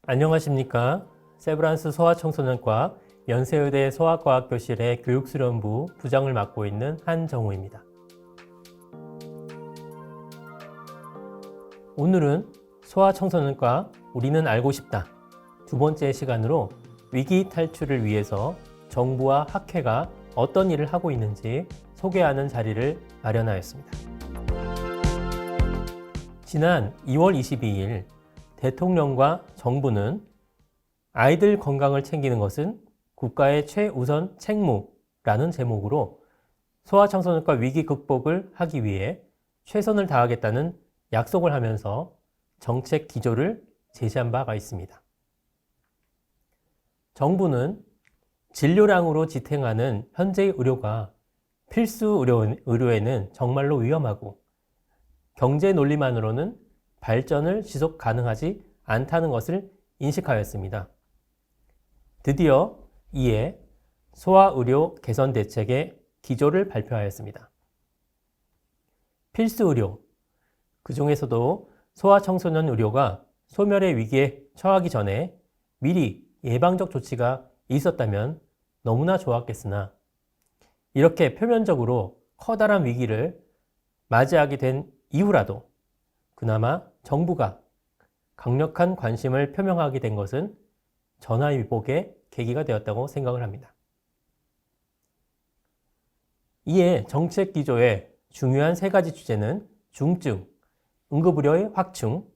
안녕하십니까. 세브란스 소아청소년과 연세의대 소아과학교실의 교육수련부 부장을 맡고 있는 한정우입니다. 오늘은 소아청소년과 우리는 알고 싶다 두 번째 시간으로 위기 탈출을 위해서 정부와 학회가 어떤 일을 하고 있는지 소개하는 자리를 마련하였습니다. 지난 2월 22일 대통령과 정부는 아이들 건강을 챙기는 것은 국가의 최우선 책무라는 제목으로 소아청소년과 위기 극복을 하기 위해 최선을 다하겠다는 약속을 하면서 정책 기조를 제시한 바가 있습니다. 정부는 진료량으로 지탱하는 현재의 의료가 필수 의료에는 정말로 위험하고 경제 논리만으로는 발전을 지속 가능하지 않다는 것을 인식하였습니다. 드디어 이에 소아의료 개선 대책의 기조를 발표하였습니다. 필수 의료, 그 중에서도 소아청소년 의료가 소멸의 위기에 처하기 전에 미리 예방적 조치가 있었다면 너무나 좋았겠으나 이렇게 표면적으로 커다란 위기를 맞이하게 된 이후라도 그나마 정부가 강력한 관심을 표명하게 된 것은 전화위복의 계기가 되었다고 생각을 합니다. 이에 정책 기조의 중요한 세 가지 주제는 중증, 응급의료의 확충,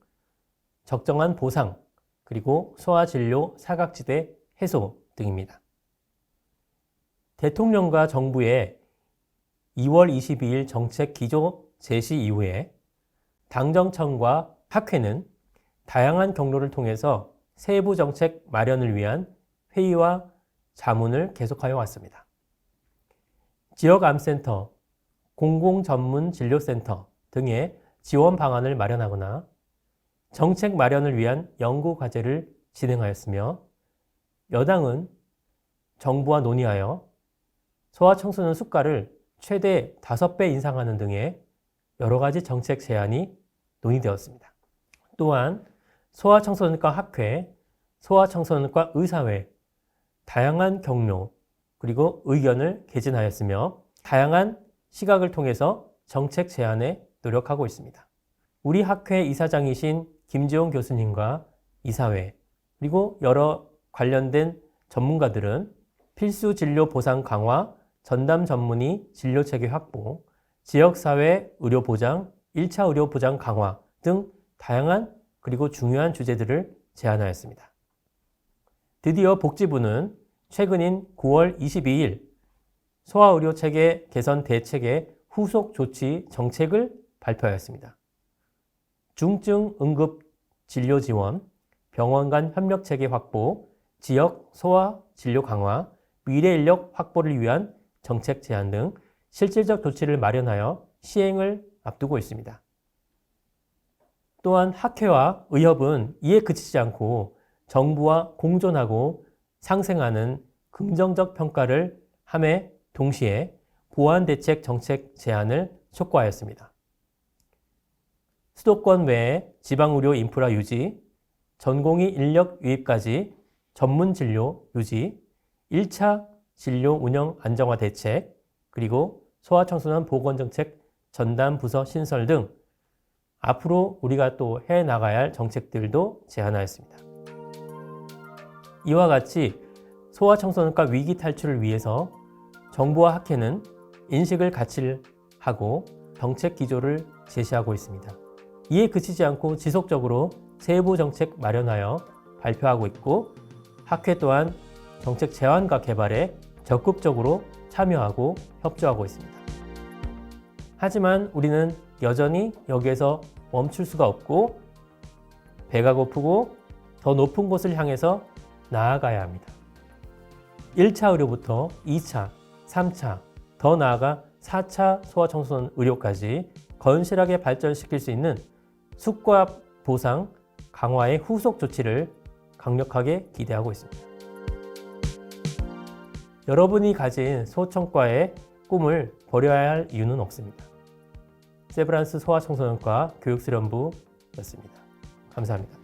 적정한 보상, 그리고 소아진료 사각지대 해소 등입니다. 대통령과 정부의 2월 22일 정책 기조 제시 이후에 당정청과 학회는 다양한 경로를 통해서 세부 정책 마련을 위한 회의와 자문을 계속하여 왔습니다. 지역암센터, 공공전문진료센터 등의 지원 방안을 마련하거나 정책 마련을 위한 연구과제를 진행하였으며 여당은 정부와 논의하여 소아청소년 수가를 최대 5배 인상하는 등의 여러 가지 정책 제안이 논의되었습니다. 또한 소아청소년과 학회, 소아청소년과 의사회, 다양한 경로 그리고 의견을 개진하였으며 다양한 시각을 통해서 정책 제안에 노력하고 있습니다. 우리 학회 이사장이신 김지용 교수님과 이사회 그리고 여러 관련된 전문가들은 필수 진료 보상 강화, 전담 전문의 진료 체계 확보, 지역사회 의료 보장, 1차 의료 보장 강화 등 다양한 그리고 중요한 주제들을 제안하였습니다. 드디어 복지부는 최근인 9월 22일 소아의료 체계 개선 대책의 후속 조치 정책을 발표하였습니다. 중증 응급 진료 지원, 병원 간 협력 체계 확보, 지역 소아 진료 강화, 미래 인력 확보를 위한 정책 제안 등 실질적 조치를 마련하여 시행을 앞두고 있습니다. 또한 학회와 의협은 이에 그치지 않고 정부와 공존하고 상생하는 긍정적 평가를 함에 동시에 보완 대책 정책 제안을 촉구하였습니다. 수도권 외에 지방의료 인프라 유지, 전공의 인력 유입까지 전문 진료 유지, 1차 진료 운영 안정화 대책, 그리고 소아청소년 보건정책 전담 부서 신설 등 앞으로 우리가 또 해나가야 할 정책들도 제안하였습니다. 이와 같이 소아청소년과 위기 탈출을 위해서 정부와 학회는 인식을 같이 하고 정책 기조를 제시하고 있습니다. 이에 그치지 않고 지속적으로 세부 정책 마련하여 발표하고 있고 학회 또한 정책 제안과 개발에 적극적으로 참여하고 협조하고 있습니다. 하지만 우리는 여전히 여기에서 멈출 수가 없고 배가 고프고 더 높은 곳을 향해서 나아가야 합니다. 1차 의료부터 2차, 3차, 더 나아가 4차 소아청소년 의료까지 건실하게 발전시킬 수 있는 수가 보상 강화의 후속 조치를 강력하게 기대하고 있습니다. 여러분이 가진 소청과의 꿈을 버려야 할 이유는 없습니다. 세브란스 소아청소년과 교육수련부였습니다. 감사합니다.